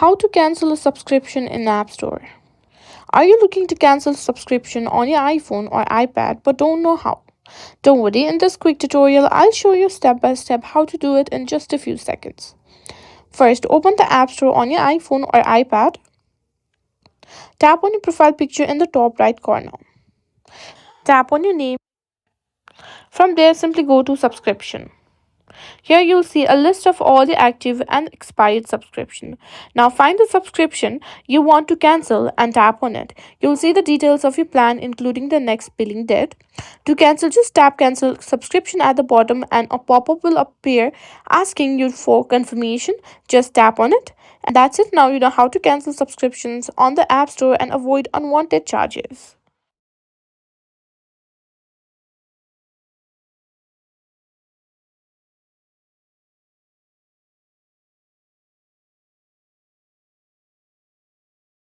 How to cancel a subscription in App Store. Are you looking to cancel a subscription on your iPhone or iPad but don't know how? Don't worry, in this quick tutorial, I'll show you step by step how to do it in just a few seconds. First, open the App Store on your iPhone or iPad. Tap on your profile picture in the top right corner. Tap on your name. From there, simply go to subscription. Here you'll see a list of all the active and expired subscription. Now find the subscription you want to cancel and tap on it. You'll see the details of your plan including the next billing date. To cancel, just tap cancel subscription at the bottom and a pop-up will appear asking you for confirmation. Just tap on it. And that's it. Now you know how to cancel subscriptions on the App Store and avoid unwanted charges.